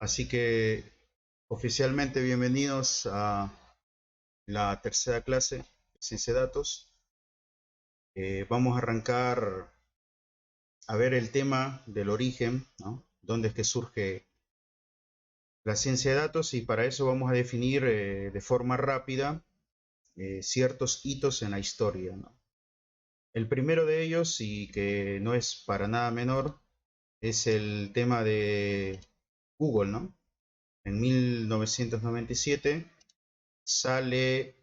Así que oficialmente bienvenidos a la tercera clase de Ciencia de Datos. Vamos a arrancar a ver el tema del origen, ¿no? Dónde es que surge la ciencia de datos, y para eso vamos a definir de forma rápida ciertos hitos en la historia, ¿no? El primero de ellos, y que no es para nada menor, es el tema de Google, ¿no? En 1997 sale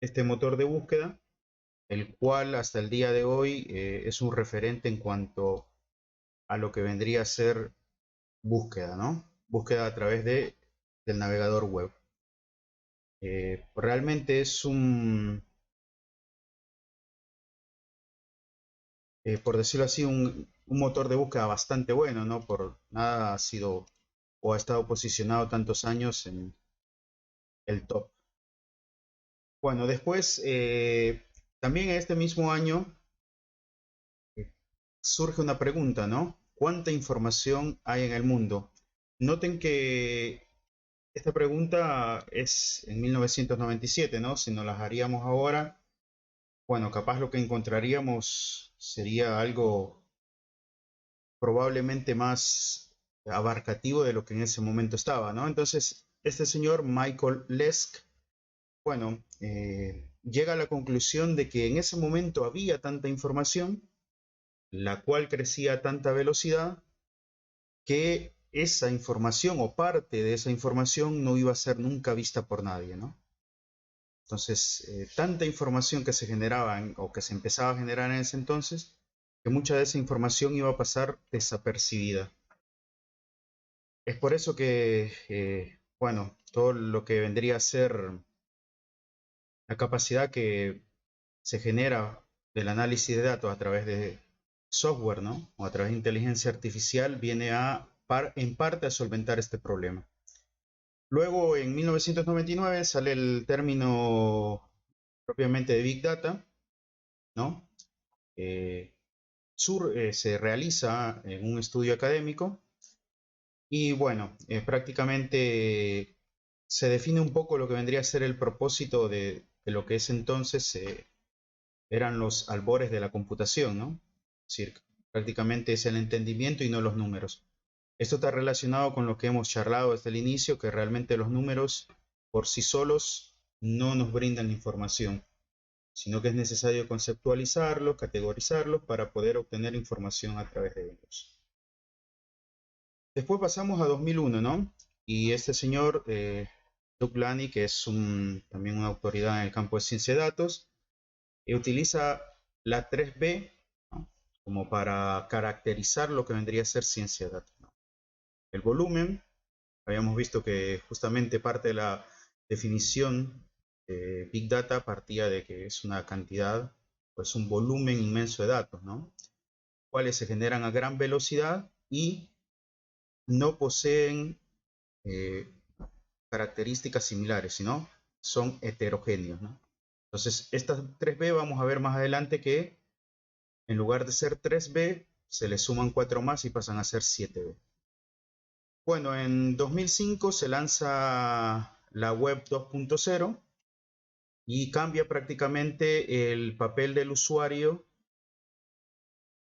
este motor de búsqueda, el cual hasta el día de hoy es un referente en cuanto a lo que vendría a ser búsqueda, ¿no? Búsqueda a través del navegador web. Realmente es por decirlo así, un motor de búsqueda bastante bueno, ¿no? Por nada ha sido o ha estado posicionado tantos años en el top. Bueno, después, también en este mismo año, surge una pregunta, ¿no? ¿Cuánta información hay en el mundo? Noten que esta pregunta es en 1997, ¿no? Si nos las haríamos ahora, bueno, capaz lo que encontraríamos sería algo probablemente más abarcativo de lo que en ese momento estaba, ¿no? Entonces, este señor Michael Lesk, bueno, llega a la conclusión de que en ese momento había tanta información, la cual crecía a tanta velocidad, que esa información o parte de esa información no iba a ser nunca vista por nadie, ¿no? Entonces, tanta información que se generaba o que se empezaba a generar en ese entonces, que mucha de esa información iba a pasar desapercibida. Es por eso que, bueno, todo lo que vendría a ser la capacidad que se genera del análisis de datos a través de software, ¿no? O a través de inteligencia artificial, viene en parte a solventar este problema. Luego, en 1999, sale el término propiamente de Big Data, ¿no? Eh, se realiza en un estudio académico y, bueno, prácticamente se define un poco lo que vendría a ser el propósito de lo que es entonces eran los albores de la computación, ¿no? Es decir, prácticamente es el entendimiento y no los números. Esto está relacionado con lo que hemos charlado desde el inicio, que realmente los números por sí solos no nos brindan información, sino que es necesario conceptualizarlos, categorizarlos para poder obtener información a través de ellos. Después pasamos a 2001, ¿no? Y este señor, Doug Lani, que es también una autoridad en el campo de ciencia de datos, utiliza la 3B, ¿no? Como para caracterizar lo que vendría a ser ciencia de datos, ¿no? El volumen, habíamos visto que justamente parte de la definición de Big Data partía de que es una cantidad, pues un volumen inmenso de datos, ¿no? Cuales se generan a gran velocidad y no poseen eh, características similares, sino son heterogéneos, ¿no? Entonces, estas 3B vamos a ver más adelante que en lugar de ser 3B, se le suman 4 más y pasan a ser 7B. Bueno, en 2005 se lanza la web 2.0 y cambia prácticamente el papel del usuario,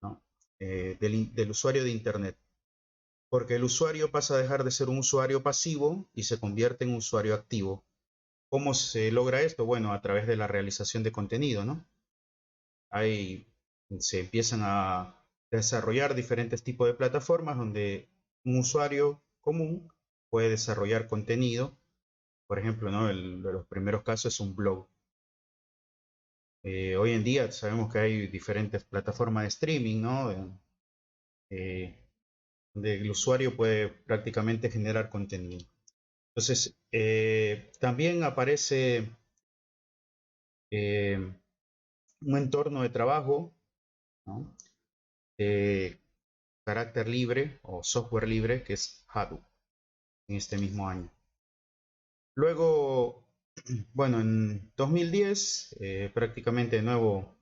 ¿no? Del usuario de Internet. Porque el usuario pasa a dejar de ser un usuario pasivo y se convierte en un usuario activo. ¿Cómo se logra esto? Bueno, a través de la realización de contenido, ¿no? Ahí se empiezan a desarrollar diferentes tipos de plataformas donde un usuario común puede desarrollar contenido. Por ejemplo, ¿no? De los primeros casos es un blog. Hoy en día sabemos que hay diferentes plataformas de streaming, ¿no? Eh, donde el usuario puede prácticamente generar contenido. Entonces, también aparece eh, un entorno de trabajo, ¿no? De carácter libre o software libre, que es Hadoop, en este mismo año. Luego, bueno, en 2010, prácticamente de nuevo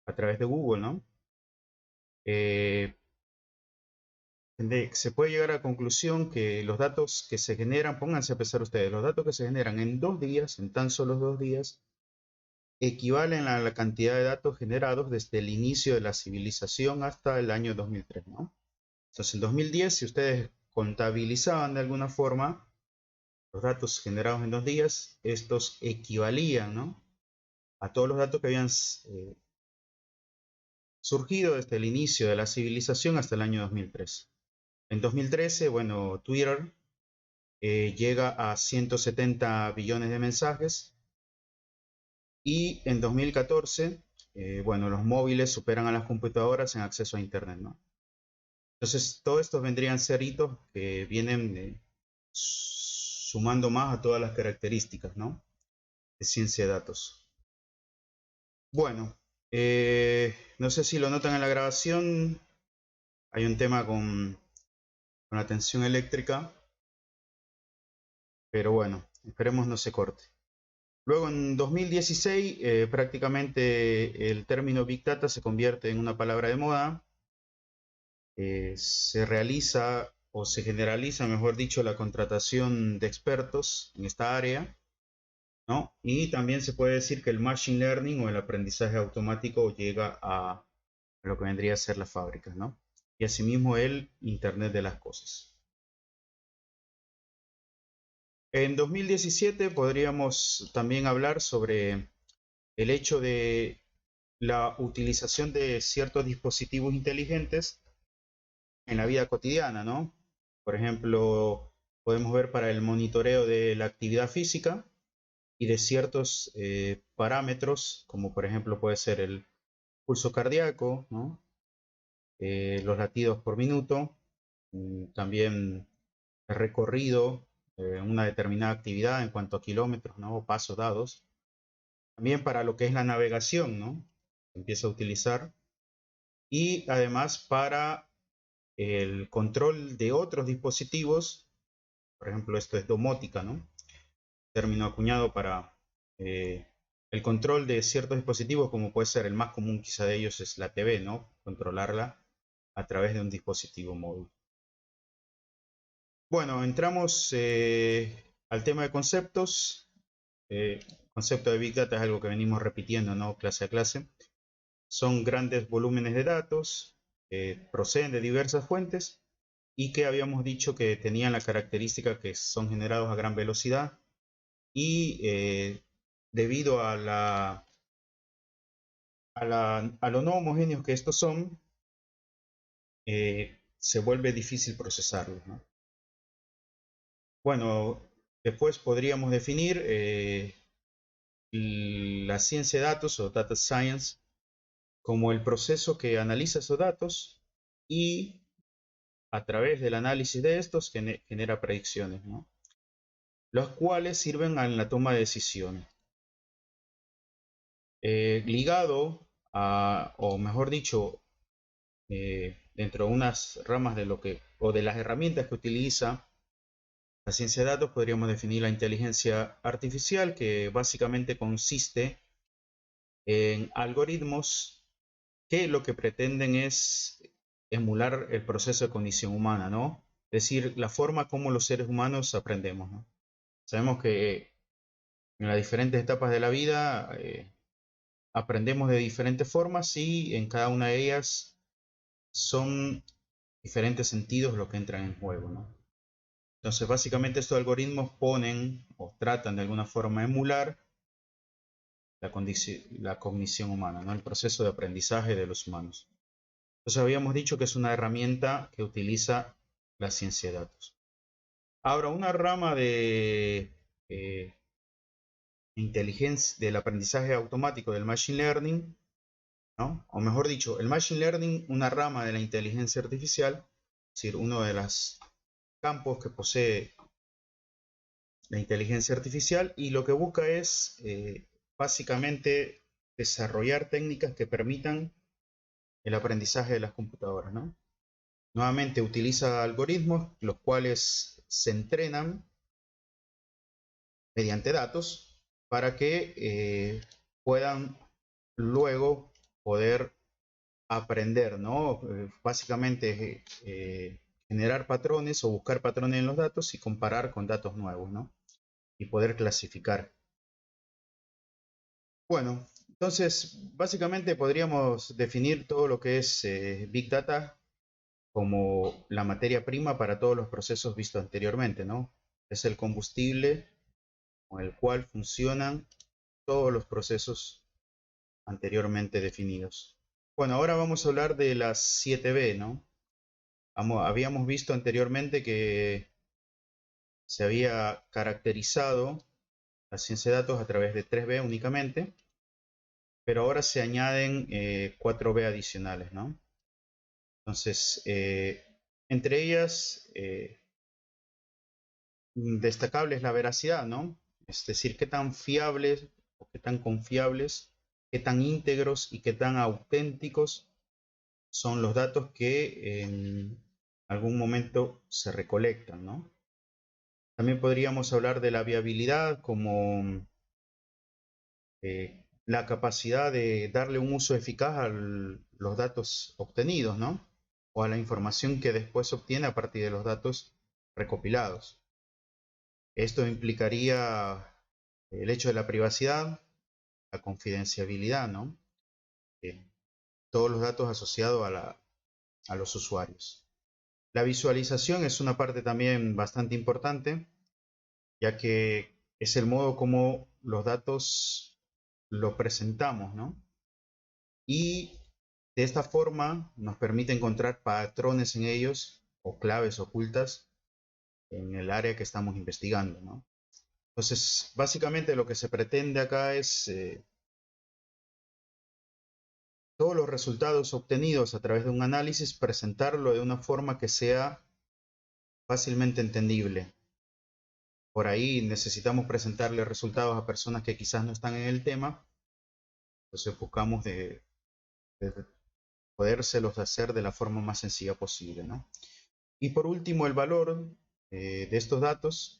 a través de Google, ¿no? se puede llegar a la conclusión que los datos que se generan, pónganse a pensar ustedes, los datos que se generan en 2 días, en tan solo 2 días, equivalen a la cantidad de datos generados desde el inicio de la civilización hasta el año 2003, ¿no? Entonces, en 2010, si ustedes contabilizaban de alguna forma los datos generados en 2 días, estos equivalían, ¿no?, a todos los datos que habían surgido desde el inicio de la civilización hasta el año 2003. En 2013, bueno, Twitter llega a 170 billones de mensajes y en 2014, bueno, los móviles superan a las computadoras en acceso a Internet, ¿no? Entonces, todos estos vendrían a ser hitos que vienen sumando más a todas las características, ¿no?, de ciencia de datos. Bueno, no sé si lo notan en la grabación, hay un tema con la tensión eléctrica, pero bueno, esperemos no se corte. Luego en 2016 prácticamente el término Big Data se convierte en una palabra de moda. Se realiza o se generaliza, mejor dicho, la contratación de expertos en esta área, ¿no? Y también se puede decir que el Machine Learning o el aprendizaje automático llega a lo que vendría a ser las fábricas, ¿no? Y asimismo el Internet de las cosas. En 2017 podríamos también hablar sobre el hecho de la utilización de ciertos dispositivos inteligentes en la vida cotidiana, ¿no? Por ejemplo, podemos ver para el monitoreo de la actividad física y de ciertos parámetros, como por ejemplo puede ser el pulso cardíaco, ¿no?, los latidos por minuto, también el recorrido, una determinada actividad en cuanto a kilómetros, ¿no?, o pasos dados. También para lo que es la navegación, ¿no?, se empieza a utilizar. Y además para el control de otros dispositivos, por ejemplo, esto es domótica, ¿no?, término acuñado para el control de ciertos dispositivos, como puede ser el más común quizá de ellos es la TV, ¿no?, controlarla a través de un dispositivo móvil. Bueno, entramos al tema de conceptos. El concepto de Big Data es algo que venimos repitiendo, ¿no?, clase a clase. Son grandes volúmenes de datos, proceden de diversas fuentes y que habíamos dicho que tenían la característica que son generados a gran velocidad y debido a lo no homogéneos que estos son, se vuelve difícil procesarlos, ¿no? Bueno, después podríamos definir la ciencia de datos o data science como el proceso que analiza esos datos y a través del análisis de estos genera predicciones, ¿no?, los cuales sirven en la toma de decisiones. Ligado a, o mejor dicho, dentro de unas ramas de lo que, o de las herramientas que utiliza la ciencia de datos, podríamos definir la inteligencia artificial, que básicamente consiste en algoritmos que lo que pretenden es emular el proceso de cognición humana, ¿no? Es decir, la forma como los seres humanos aprendemos, ¿no? Sabemos que en las diferentes etapas de la vida aprendemos de diferentes formas y en cada una de ellas son diferentes sentidos los que entran en juego, ¿no? Entonces, básicamente estos algoritmos ponen o tratan de alguna forma de emular la cognición humana, ¿no?, el proceso de aprendizaje de los humanos. Entonces, habíamos dicho que es una herramienta que utiliza la ciencia de datos. Ahora, una rama de inteligencia, del aprendizaje automático, del machine learning, ¿no?, o mejor dicho, el machine learning, una rama de la inteligencia artificial, es decir, uno de los campos que posee la inteligencia artificial, y lo que busca es básicamente desarrollar técnicas que permitan el aprendizaje de las computadoras, ¿no? Nuevamente utiliza algoritmos los cuales se entrenan mediante datos para que puedan luego poder aprender, ¿no? Básicamente generar patrones o buscar patrones en los datos y comparar con datos nuevos, ¿no? Y poder clasificar. Bueno, entonces básicamente podríamos definir todo lo que es Big Data como la materia prima para todos los procesos vistos anteriormente, ¿no? Es el combustible con el cual funcionan todos los procesos anteriormente definidos. Bueno, ahora vamos a hablar de las 7B, ¿no? Habíamos visto anteriormente que se había caracterizado la ciencia de datos a través de 3B únicamente, pero ahora se añaden 4B adicionales, ¿no? Entonces, entre ellas, destacable es la veracidad, ¿no? Es decir, qué tan fiables o qué tan confiables, qué tan íntegros y qué tan auténticos son los datos que en algún momento se recolectan, ¿no? También podríamos hablar de la viabilidad como la capacidad de darle un uso eficaz a los datos obtenidos, ¿no? O a la información que después se obtiene a partir de los datos recopilados. Esto implicaría el hecho de la privacidad, la confidencialidad, ¿no? Todos los datos asociados a los usuarios. La visualización es una parte también bastante importante, ya que es el modo como los datos los presentamos, ¿no? Y de esta forma nos permite encontrar patrones en ellos o claves ocultas en el área que estamos investigando, ¿no? Entonces, básicamente lo que se pretende acá es todos los resultados obtenidos a través de un análisis, presentarlo de una forma que sea fácilmente entendible. Por ahí necesitamos presentarle resultados a personas que quizás no están en el tema, entonces buscamos de podérselos hacer de la forma más sencilla posible, ¿no? Y por último, el valor de estos datos.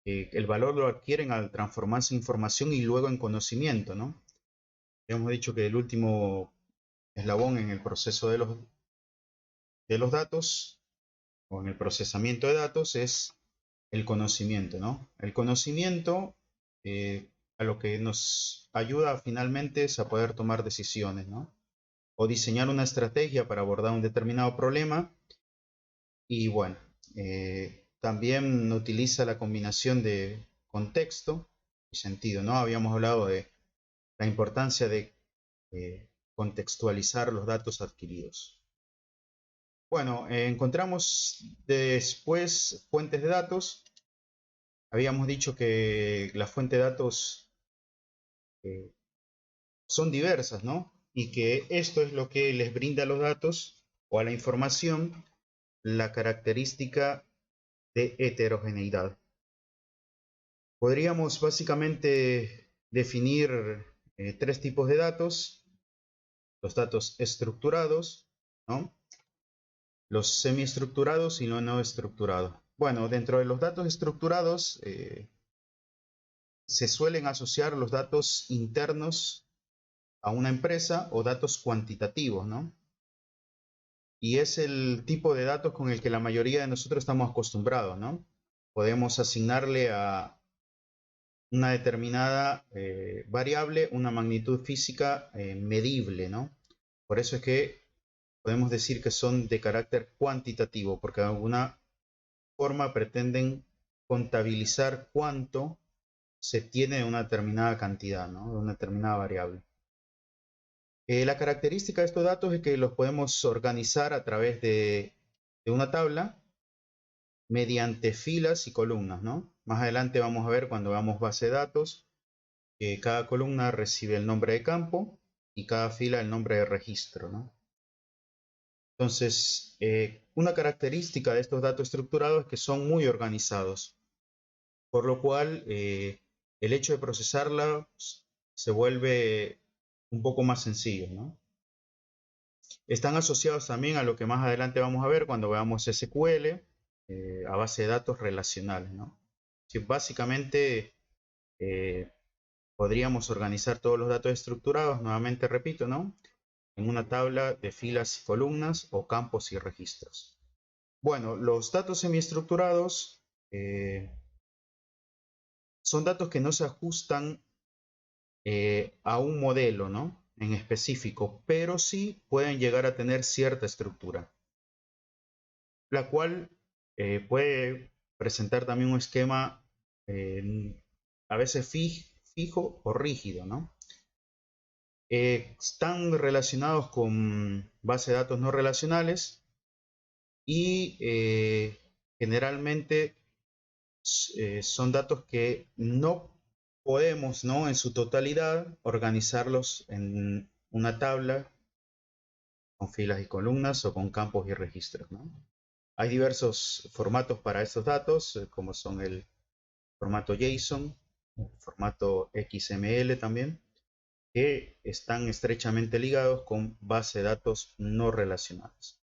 El valor lo adquieren al transformarse en información y luego en conocimiento, ¿no? Hemos dicho que el último eslabón en el proceso de los datos o en el procesamiento de datos es el conocimiento, ¿no? El conocimiento a lo que nos ayuda finalmente es a poder tomar decisiones, ¿no? O diseñar una estrategia para abordar un determinado problema. Y bueno, también utiliza la combinación de contexto y sentido, ¿no? Habíamos hablado de la importancia de contextualizar los datos adquiridos. Bueno, encontramos después fuentes de datos. Habíamos dicho que las fuentes de datos son diversas, ¿no? Y que esto es lo que les brinda a los datos o a la información la característica de heterogeneidad. Podríamos básicamente definir tres tipos de datos: los datos estructurados, ¿no? Los semiestructurados y los no estructurados. Bueno, dentro de los datos estructurados se suelen asociar los datos internos a una empresa o datos cuantitativos, ¿no? Y es el tipo de datos con el que la mayoría de nosotros estamos acostumbrados, ¿no? Podemos asignarle a una determinada variable una magnitud física medible, ¿no? Por eso es que podemos decir que son de carácter cuantitativo, porque de alguna forma pretenden contabilizar cuánto se tiene de una determinada cantidad, ¿no? De una determinada variable. La característica de estos datos es que los podemos organizar a través de una tabla mediante filas y columnas, ¿no? Más adelante vamos a ver cuando veamos base de datos que cada columna recibe el nombre de campo y cada fila el nombre de registro, ¿no? Entonces, una característica de estos datos estructurados es que son muy organizados, por lo cual el hecho de procesarla se vuelve un poco más sencillo, ¿no? Están asociados también a lo que más adelante vamos a ver cuando veamos SQL, a base de datos relacionales, ¿no? Sí, básicamente podríamos organizar todos los datos estructurados, nuevamente repito, ¿no? En una tabla de filas y columnas o campos y registros. Bueno, los datos semiestructurados son datos que no se ajustan a un modelo, ¿no? En específico, pero sí pueden llegar a tener cierta estructura, la cual puede presentar también un esquema a veces fijo o rígido, ¿no? Están relacionados con bases de datos no relacionales y generalmente son datos que no podemos, ¿no? En su totalidad organizarlos en una tabla con filas y columnas o con campos y registros, ¿no? Hay diversos formatos para estos datos, como son el formato JSON, el formato XML también, que están estrechamente ligados con base de datos no relacionadas.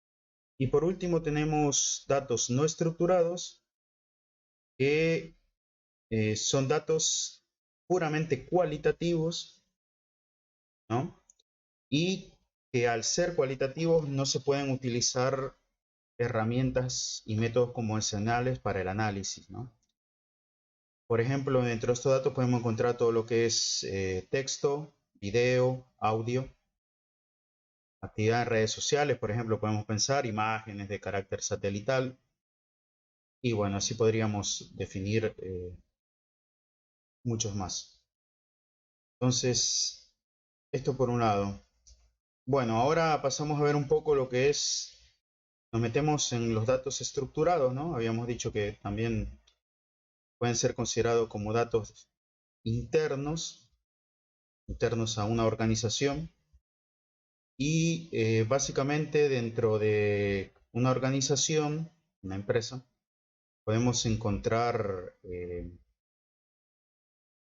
Y por último tenemos datos no estructurados, que son datos puramente cualitativos, ¿no? Y que al ser cualitativos no se pueden utilizar herramientas y métodos convencionales para el análisis, ¿no? Por ejemplo, dentro de estos datos podemos encontrar todo lo que es texto, video, audio, actividad en redes sociales, por ejemplo, podemos pensar imágenes de carácter satelital, y bueno, así podríamos definir muchos más. Entonces, esto por un lado. Bueno, ahora pasamos a ver un poco lo que es, nos metemos en los datos estructurados, ¿no? Habíamos dicho que también pueden ser considerados como datos internos, internos a una organización, y básicamente dentro de una organización, una empresa, podemos encontrar,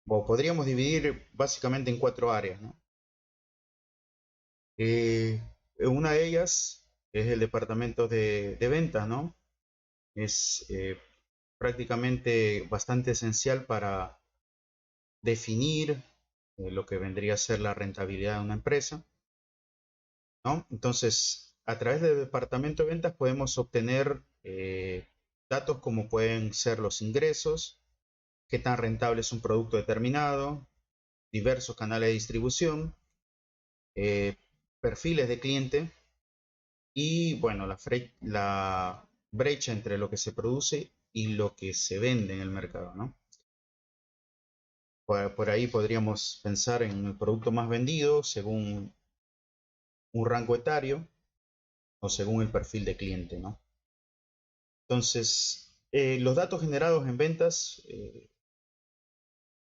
o podríamos dividir básicamente en cuatro áreas, ¿no? Una de ellas es el departamento de ventas, ¿no? Es prácticamente bastante esencial para definir lo que vendría a ser la rentabilidad de una empresa, ¿no? Entonces, a través del departamento de ventas podemos obtener datos como pueden ser los ingresos, qué tan rentable es un producto determinado, diversos canales de distribución, eh, perfiles de cliente y, bueno, la brecha entre lo que se produce y lo que se vende en el mercado, ¿no? Por ahí podríamos pensar en el producto más vendido según un rango etario o según el perfil de cliente, ¿no? Entonces, los datos generados en ventas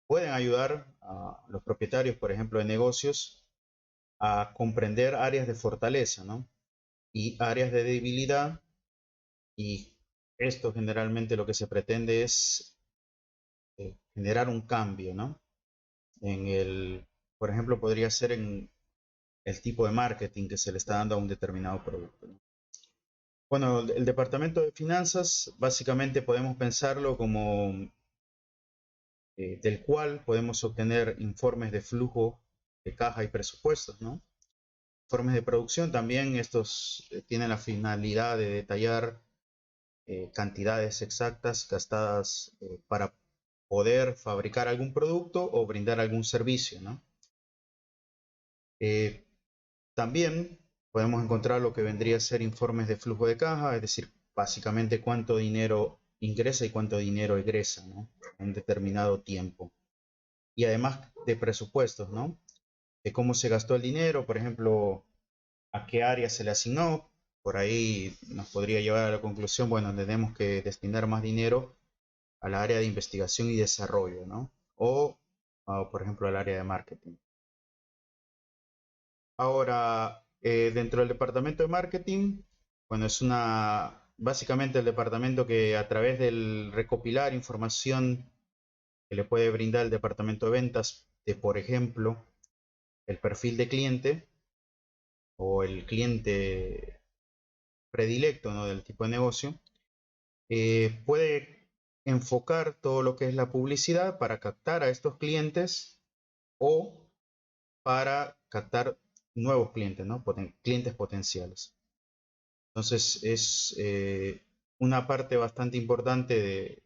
pueden ayudar a los propietarios, por ejemplo, de negocios a comprender áreas de fortaleza, ¿no? Y áreas de debilidad, y esto generalmente lo que se pretende es generar un cambio, ¿no? Por ejemplo, podría ser en el tipo de marketing que se le está dando a un determinado producto, ¿no? Bueno, el departamento de finanzas básicamente podemos pensarlo como del cual podemos obtener informes de flujo de caja y presupuestos, ¿no? Informes de producción también, estos tienen la finalidad de detallar cantidades exactas gastadas para poder fabricar algún producto o brindar algún servicio, ¿no? Eh, También podemos encontrar lo que vendría a ser informes de flujo de caja, es decir, básicamente cuánto dinero ingresa y cuánto dinero egresa, ¿no? En determinado tiempo. Y además de presupuestos, ¿no? De cómo se gastó el dinero, por ejemplo, a qué área se le asignó. Por ahí nos podría llevar a la conclusión, bueno, tenemos que destinar más dinero al área de investigación y desarrollo, ¿no? O por ejemplo, al área de marketing. Ahora, dentro del departamento de marketing, bueno, básicamente el departamento que a través del recopilar información que le puede brindar el departamento de ventas de, por ejemplo, el perfil de cliente o el cliente predilecto, ¿no? Del tipo de negocio, puede enfocar todo lo que es la publicidad para captar a estos clientes o para captar nuevos clientes, ¿no? Clientes potenciales. Entonces una parte bastante importante de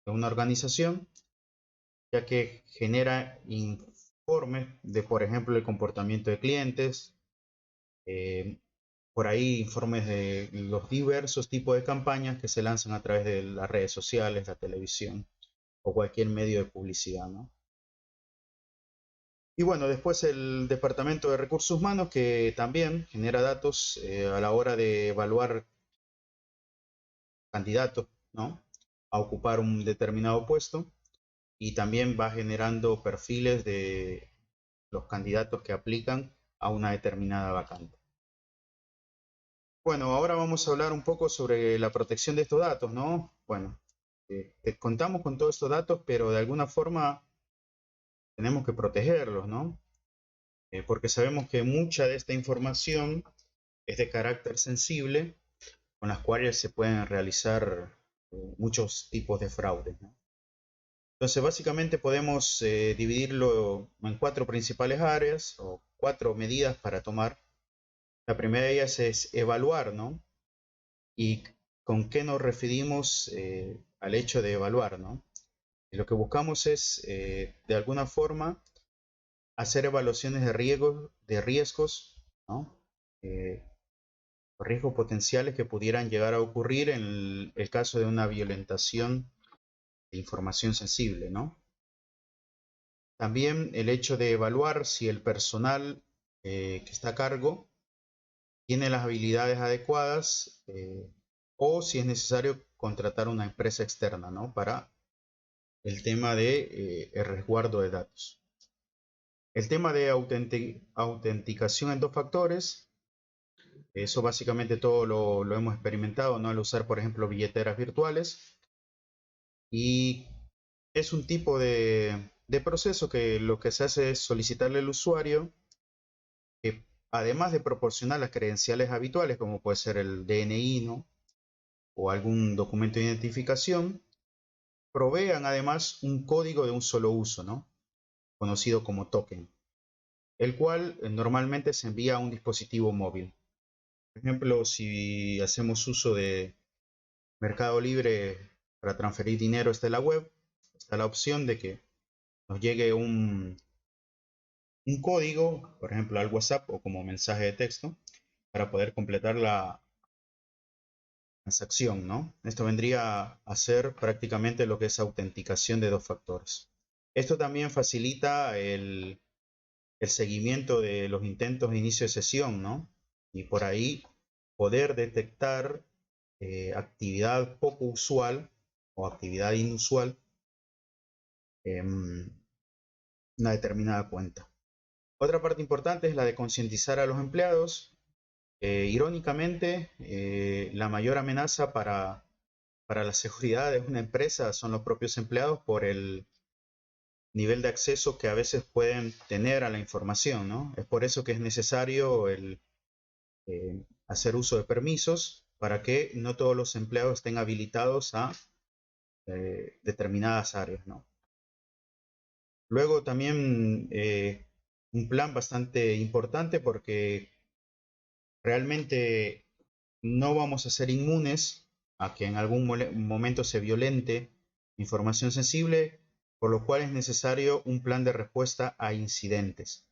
una organización, ya que genera informes de, por ejemplo, el comportamiento de clientes, eh, por ahí informes de los diversos tipos de campañas que se lanzan a través de las redes sociales, la televisión o cualquier medio de publicidad, ¿no? Y bueno, después el Departamento de Recursos Humanos, que también genera datos a la hora de evaluar candidatos, ¿no?, a ocupar un determinado puesto, y también va generando perfiles de los candidatos que aplican a una determinada vacante. Bueno, ahora vamos a hablar un poco sobre la protección de estos datos, ¿no? Bueno, contamos con todos estos datos, pero de alguna forma tenemos que protegerlos, ¿no? Porque sabemos que mucha de esta información es de carácter sensible, con las cuales se pueden realizar muchos tipos de fraudes, ¿no? Entonces, básicamente podemos dividirlo en cuatro principales áreas o cuatro medidas para tomar. La primera de ellas es evaluar, ¿no? ¿Y con qué nos referimos al hecho de evaluar, ¿no? Y lo que buscamos es, de alguna forma, hacer evaluaciones de riesgos, ¿no? Riesgos potenciales que pudieran llegar a ocurrir en el caso de una violentación de información sensible, ¿no? También el hecho de evaluar si el personal que está a cargo tiene las habilidades adecuadas, o si es necesario contratar una empresa externa, ¿no?, para el tema de el resguardo de datos. El tema de autenticación en dos factores, eso básicamente todo lo hemos experimentado, ¿no?, al usar, por ejemplo, billeteras virtuales. Y es un tipo de proceso que lo que se hace es solicitarle al usuario que, además de proporcionar las credenciales habituales, como puede ser el DNI, ¿no?, o algún documento de identificación, provean además un código de un solo uso, ¿no?, conocido como token, el cual normalmente se envía a un dispositivo móvil. Por ejemplo, si hacemos uso de Mercado Libre para transferir dinero desde la web, está la opción de que nos llegue un código, por ejemplo, al WhatsApp o como mensaje de texto, para poder completar la transacción, ¿no? Esto vendría a ser prácticamente lo que es autenticación de dos factores. Esto también facilita el seguimiento de los intentos de inicio de sesión, ¿no? Y por ahí poder detectar actividad poco usual o actividad inusual en una determinada cuenta. Otra parte importante es la de concientizar a los empleados. Irónicamente, la mayor amenaza para la seguridad de una empresa son los propios empleados por el nivel de acceso que a veces pueden tener a la información, ¿no? Es por eso que es necesario hacer uso de permisos para que no todos los empleados estén habilitados a determinadas áreas, ¿no? Luego también un plan bastante importante, porque realmente no vamos a ser inmunes a que en algún momento se violente información sensible, por lo cual es necesario un plan de respuesta a incidentes,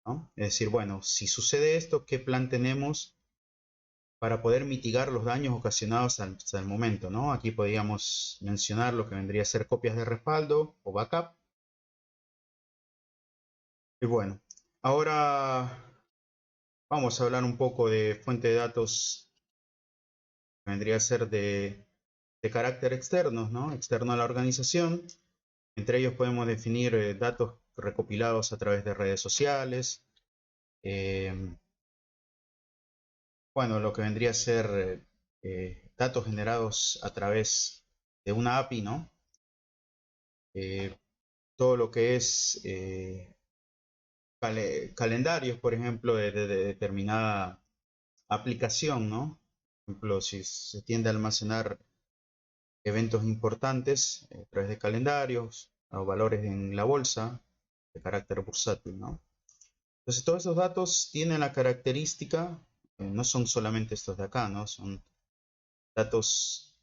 ¿no? Es decir, bueno, si sucede esto, ¿qué plan tenemos para poder mitigar los daños ocasionados hasta el momento, ¿no? Aquí podríamos mencionar lo que vendría a ser copias de respaldo o backup. Y bueno, ahora vamos a hablar un poco de fuente de datos que vendría a ser de carácter externo, ¿no? Externo a la organización. Entre ellos podemos definir datos recopilados a través de redes sociales. Bueno, lo que vendría a ser datos generados a través de una API, ¿no? Todo lo que es calendarios, por ejemplo, de determinada aplicación, ¿no? Por ejemplo, si se tiende a almacenar eventos importantes a través de calendarios o valores en la bolsa de carácter bursátil, ¿no? Entonces, todos esos datos tienen la característica, no son solamente estos de acá, ¿no? Son datos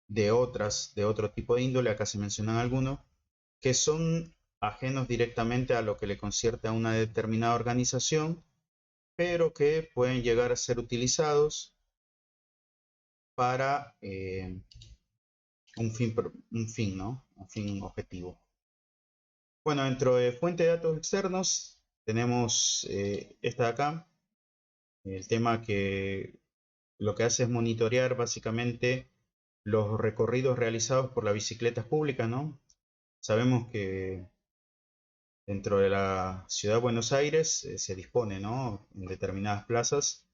de otro tipo de índole, acá se mencionan algunos, que son ajenos directamente a lo que le concierne a una determinada organización, pero que pueden llegar a ser utilizados para un fin, ¿no? Un fin objetivo. Bueno, dentro de fuente de datos externos tenemos esta de acá, el tema que lo que hace es monitorear básicamente los recorridos realizados por las bicicletas públicas, ¿no? Sabemos que dentro de la ciudad de Buenos Aires se dispone, ¿no? En determinadas plazas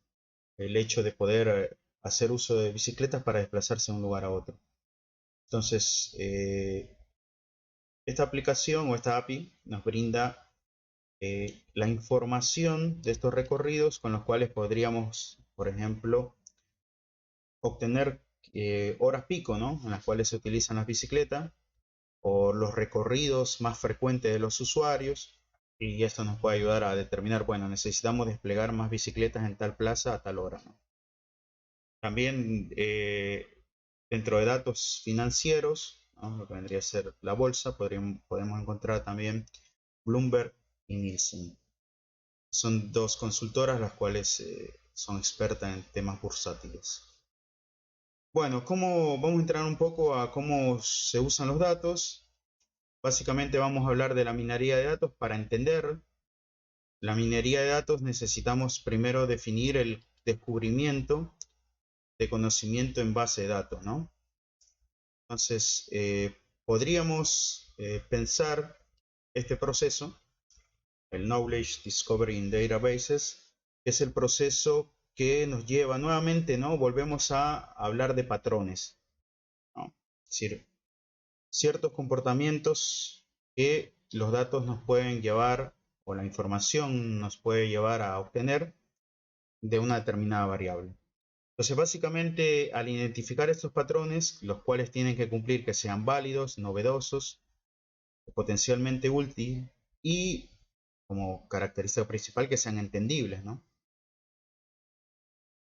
el hecho de poder hacer uso de bicicletas para desplazarse de un lugar a otro. Entonces, esta aplicación o esta API nos brinda la información de estos recorridos con los cuales podríamos, por ejemplo, obtener horas pico, ¿no? En las cuales se utilizan las bicicletas o los recorridos más frecuentes de los usuarios, y esto nos puede ayudar a determinar, bueno, necesitamos desplegar más bicicletas en tal plaza a tal hora, ¿no? También dentro de datos financieros, ¿no? Lo que vendría a ser la bolsa, podemos encontrar también Bloomberg y Nielsen. Son dos consultoras las cuales son expertas en temas bursátiles. Bueno, vamos a entrar un poco a cómo se usan los datos. Básicamente vamos a hablar de la minería de datos. Para entender la minería de datos necesitamos primero definir el descubrimiento de conocimiento en base de datos, ¿no? Entonces, podríamos pensar este proceso, el Knowledge Discovery in Databases, que es el proceso que nos lleva nuevamente, ¿no? Volvemos a hablar de patrones, ¿no? Es decir, ciertos comportamientos que los datos nos pueden llevar, o la información nos puede llevar a obtener de una determinada variable. Entonces, básicamente, al identificar estos patrones, los cuales tienen que cumplir que sean válidos, novedosos, potencialmente útiles y, como característica principal, que sean entendibles, ¿no?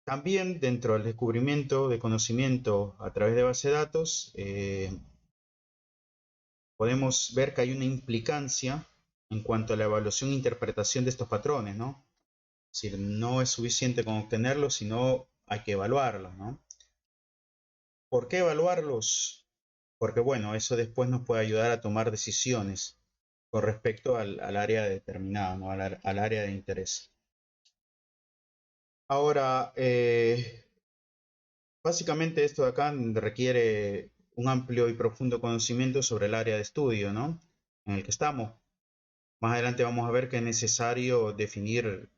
También dentro del descubrimiento de conocimiento a través de base de datos, podemos ver que hay una implicancia en cuanto a la evaluación e interpretación de estos patrones, ¿no? Es decir, no es suficiente con obtenerlos, sino hay que evaluarlos, ¿no? ¿Por qué evaluarlos? Porque, bueno, eso después nos puede ayudar a tomar decisiones con respecto al área determinada, ¿no? Al área de interés. Ahora, básicamente esto de acá requiere un amplio y profundo conocimiento sobre el área de estudio, ¿no? En el que estamos. Más adelante vamos a ver que es necesario definir,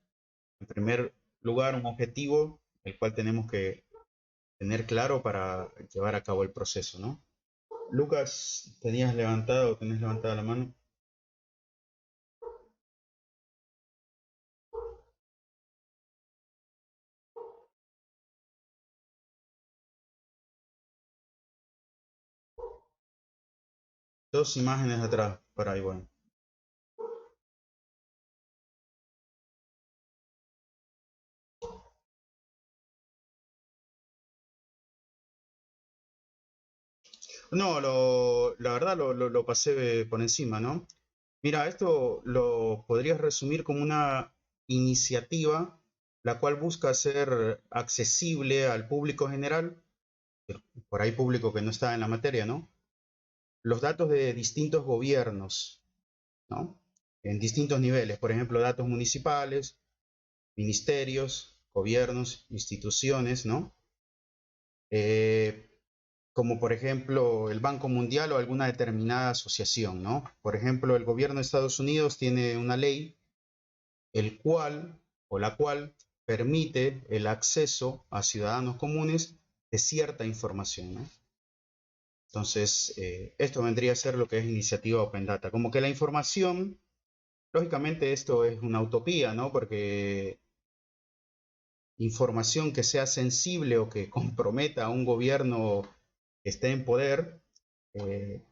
en primer lugar, un objetivo, el cual tenemos que tener claro para llevar a cabo el proceso, ¿no? Lucas, tenés levantada la mano. Dos imágenes atrás, para ahí, bueno. No, la verdad lo pasé por encima, ¿no? Mira, esto lo podrías resumir como una iniciativa la cual busca ser accesible al público general, por ahí público que no está en la materia, ¿no? Los datos de distintos gobiernos, ¿no? En distintos niveles, por ejemplo, datos municipales, ministerios, gobiernos, instituciones, ¿no? Como por ejemplo el Banco Mundial o alguna determinada asociación, ¿no? Por ejemplo, el gobierno de Estados Unidos tiene una ley el cual o la cual permite el acceso a ciudadanos comunes de cierta información, ¿no? Entonces, esto vendría a ser lo que es iniciativa Open Data. Como que la información, lógicamente esto es una utopía, ¿no? Porque información que sea sensible o que comprometa a un gobierno que esté en poder, eh,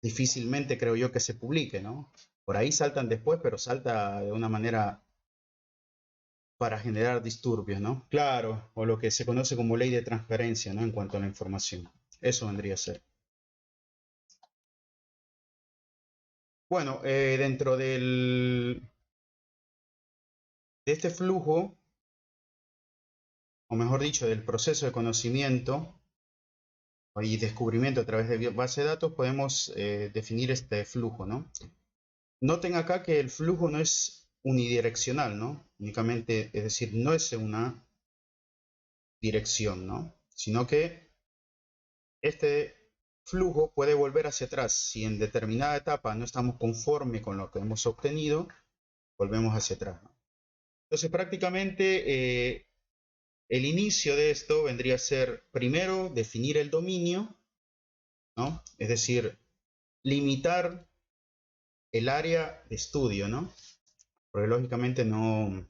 difícilmente creo yo que se publique, ¿no? Por ahí saltan después, pero salta de una manera para generar disturbios, ¿no? Claro, o lo que se conoce como ley de transparencia, ¿no? En cuanto a la información. Eso vendría a ser. Bueno, dentro de este flujo, o mejor dicho, del proceso de conocimiento y descubrimiento a través de base de datos, podemos definir este flujo, ¿no? Noten acá que el flujo no es unidireccional, ¿no? Únicamente, es decir, no es una dirección, ¿no? Sino que este flujo puede volver hacia atrás. Si en determinada etapa no estamos conforme con lo que hemos obtenido, volvemos hacia atrás, ¿no? Entonces, prácticamente, el inicio de esto vendría a ser, primero, definir el dominio, ¿no? Es decir, limitar el área de estudio, ¿no? Porque lógicamente no,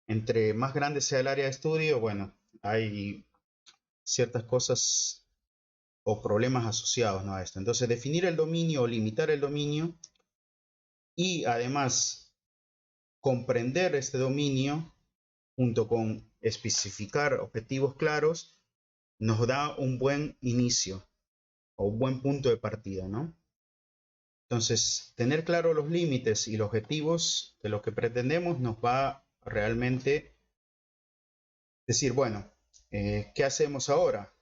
entre más grande sea el área de estudio, bueno, hay ciertas cosas o problemas asociados, ¿no? A esto. Entonces, definir el dominio o limitar el dominio y además comprender este dominio junto con especificar objetivos claros nos da un buen inicio o un buen punto de partida, ¿no? Entonces, tener claro los límites y los objetivos de lo que pretendemos nos va realmente decir, bueno, ¿qué hacemos ahora?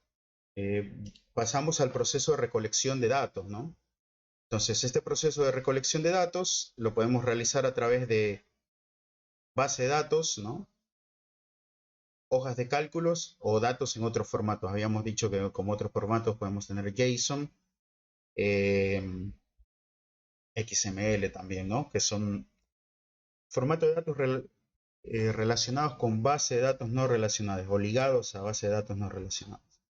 Pasamos al proceso de recolección de datos, ¿no? Entonces, este proceso de recolección de datos lo podemos realizar a través de base de datos, ¿no? Hojas de cálculos o datos en otros formatos. Habíamos dicho que como otros formatos podemos tener JSON, XML también, ¿no? Que son formatos de datos relacionados con base de datos no relacionadas o ligados a base de datos no relacionadas.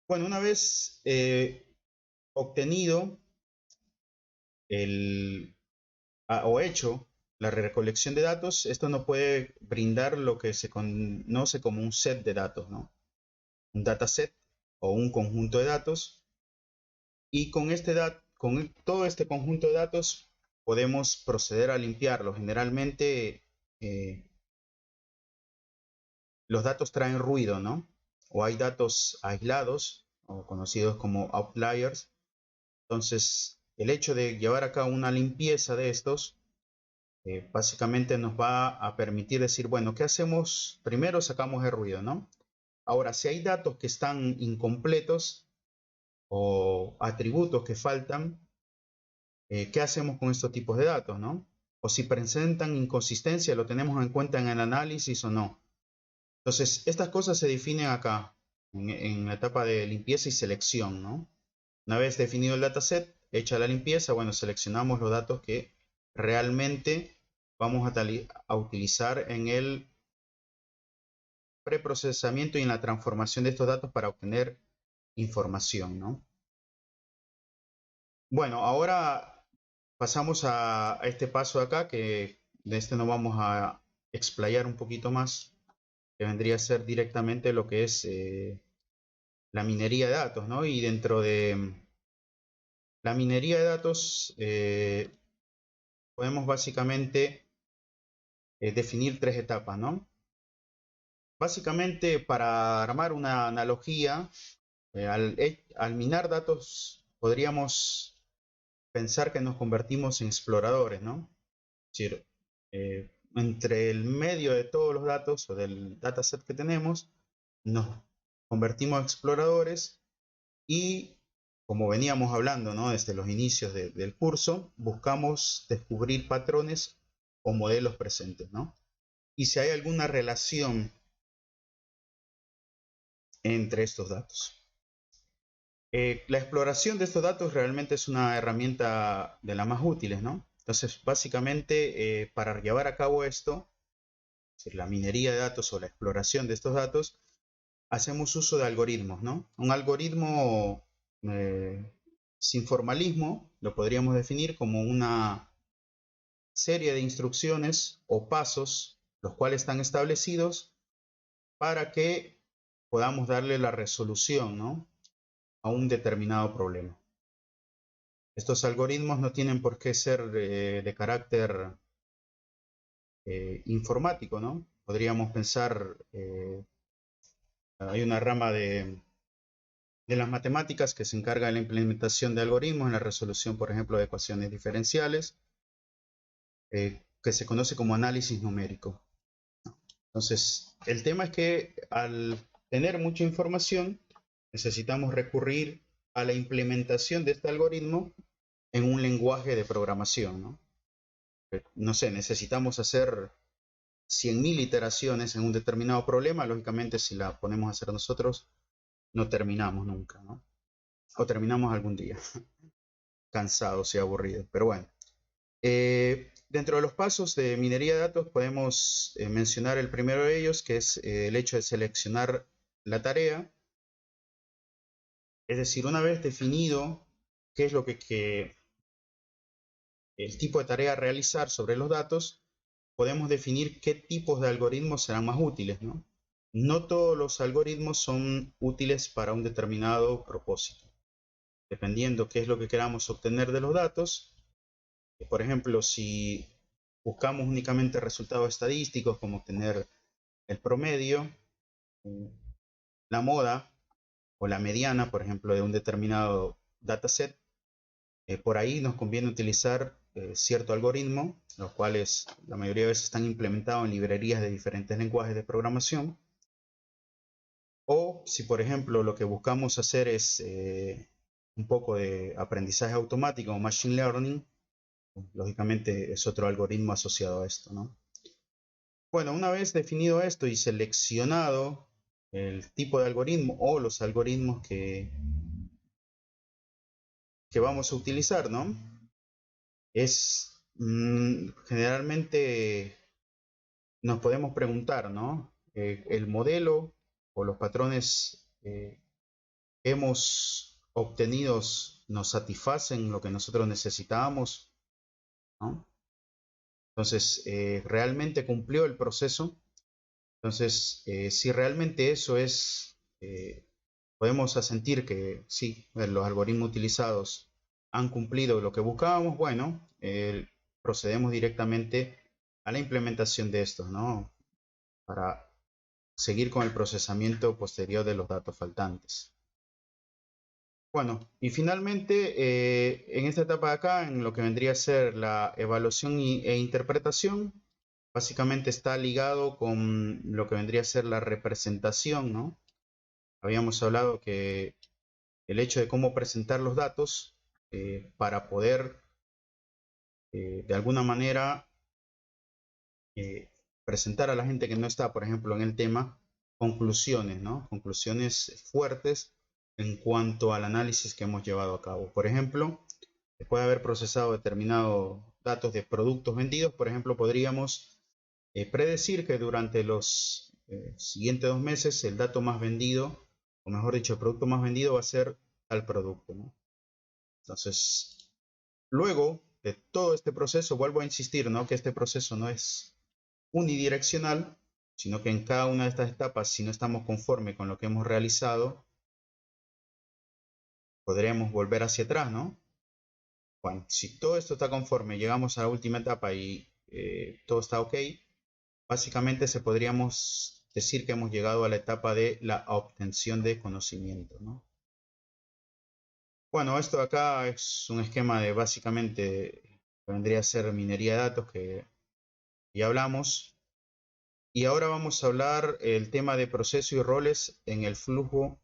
Bueno, una vez obtenido o hecho la recolección de datos, esto nos puede brindar lo que se conoce como un set de datos, ¿no? Un dataset o un conjunto de datos. Y con todo este conjunto de datos podemos proceder a limpiarlo. Generalmente los datos traen ruido, ¿no? O hay datos aislados o conocidos como outliers. Entonces, el hecho de llevar a cabo una limpieza de estos básicamente nos va a permitir decir, bueno, ¿qué hacemos? Primero sacamos el ruido, ¿no? Ahora, si hay datos que están incompletos o atributos que faltan, ¿qué hacemos con estos tipos de datos, ¿no? O si presentan inconsistencia, ¿lo tenemos en cuenta en el análisis o no? Entonces, estas cosas se definen acá, en la etapa de limpieza y selección, ¿no? Una vez definido el dataset, hecha la limpieza, bueno, seleccionamos los datos que realmente vamos a utilizar en el preprocesamiento y en la transformación de estos datos para obtener información, ¿no? Bueno, ahora pasamos a este paso de acá, que de este nos vamos a explayar un poquito más, que vendría a ser directamente lo que es la minería de datos, ¿no? Y dentro de la minería de datos podemos básicamente definir tres etapas, ¿no? Básicamente, para armar una analogía, al minar datos podríamos pensar que nos convertimos en exploradores, ¿no? Es decir, entre el medio de todos los datos o del dataset que tenemos, nos convertimos en exploradores y, como veníamos hablando, ¿no? Desde los inicios del curso, buscamos descubrir patrones o modelos presentes, ¿no? Y si hay alguna relación entre estos datos. La exploración de estos datos realmente es una herramienta de las más útiles, ¿no? Entonces, básicamente, para llevar a cabo esto, es decir, la minería de datos o la exploración de estos datos, hacemos uso de algoritmos, ¿no? Un algoritmo sin formalismo lo podríamos definir como una serie de instrucciones o pasos, los cuales están establecidos para que podamos darle la resolución, ¿no? A un determinado problema. Estos algoritmos no tienen por qué ser de carácter informático, ¿no? podríamos pensar, hay una rama de las matemáticas que se encarga de la implementación de algoritmos en la resolución, por ejemplo, de ecuaciones diferenciales, que se conoce como análisis numérico. Entonces, el tema es que al tener mucha información, necesitamos recurrir a la implementación de este algoritmo en un lenguaje de programación, ¿no? No sé, necesitamos hacer 100.000 iteraciones en un determinado problema. Lógicamente, si la ponemos a hacer nosotros, no terminamos nunca, ¿no? O terminamos algún día, cansados y aburridos. Pero bueno, dentro de los pasos de minería de datos podemos mencionar el primero de ellos, que es el hecho de seleccionar la tarea. Es decir, una vez definido qué es lo que el tipo de tarea a realizar sobre los datos, podemos definir qué tipos de algoritmos serán más útiles, ¿no? No todos los algoritmos son útiles para un determinado propósito. Dependiendo qué es lo que queramos obtener de los datos, por ejemplo, si buscamos únicamente resultados estadísticos como obtener el promedio, la moda o la mediana, por ejemplo, de un determinado dataset, por ahí nos conviene utilizar cierto algoritmo, los cuales la mayoría de veces están implementados en librerías de diferentes lenguajes de programación. O si, por ejemplo, lo que buscamos hacer es un poco de aprendizaje automático o machine learning, lógicamente es otro algoritmo asociado a esto, ¿no? Bueno, una vez definido esto y seleccionado el tipo de algoritmo o los algoritmos que vamos a utilizar, ¿no? Es generalmente nos podemos preguntar, ¿no? El modelo o los patrones que hemos obtenido nos satisfacen lo que nosotros necesitábamos, ¿no? Entonces, realmente cumplió el proceso. Entonces, si realmente eso es, podemos asentir que sí, los algoritmos utilizados han cumplido lo que buscábamos, bueno, procedemos directamente a la implementación de estos, ¿no? Para seguir con el procesamiento posterior de los datos faltantes. Bueno, y finalmente, en esta etapa de acá, en lo que vendría a ser la evaluación e interpretación, básicamente está ligado con lo que vendría a ser la representación, ¿no? Habíamos hablado que el hecho de cómo presentar los datos para poder, de alguna manera, presentar a la gente que no está, por ejemplo, en el tema, conclusiones, ¿no? Conclusiones fuertes en cuanto al análisis que hemos llevado a cabo. Por ejemplo, después de haber procesado determinados datos de productos vendidos, por ejemplo, podríamos predecir que durante los siguientes 2 meses el dato más vendido, o mejor dicho, el producto más vendido va a ser tal producto, ¿no? Entonces, luego de todo este proceso, vuelvo a insistir, ¿no? Que este proceso no es unidireccional, sino que en cada una de estas etapas, si no estamos conformes con lo que hemos realizado, podríamos volver hacia atrás, ¿no? Bueno, si todo esto está conforme, llegamos a la última etapa y todo está ok, básicamente podríamos decir que hemos llegado a la etapa de la obtención de conocimiento, ¿no? Bueno, esto de acá es un esquema de básicamente vendría a ser minería de datos que ya hablamos. Y ahora vamos a hablar el tema de proceso y roles en el flujo,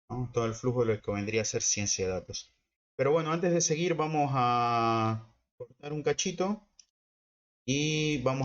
¿no? Todo el flujo de lo que vendría a ser ciencia de datos. Pero bueno, antes de seguir vamos a cortar un cachito y vamos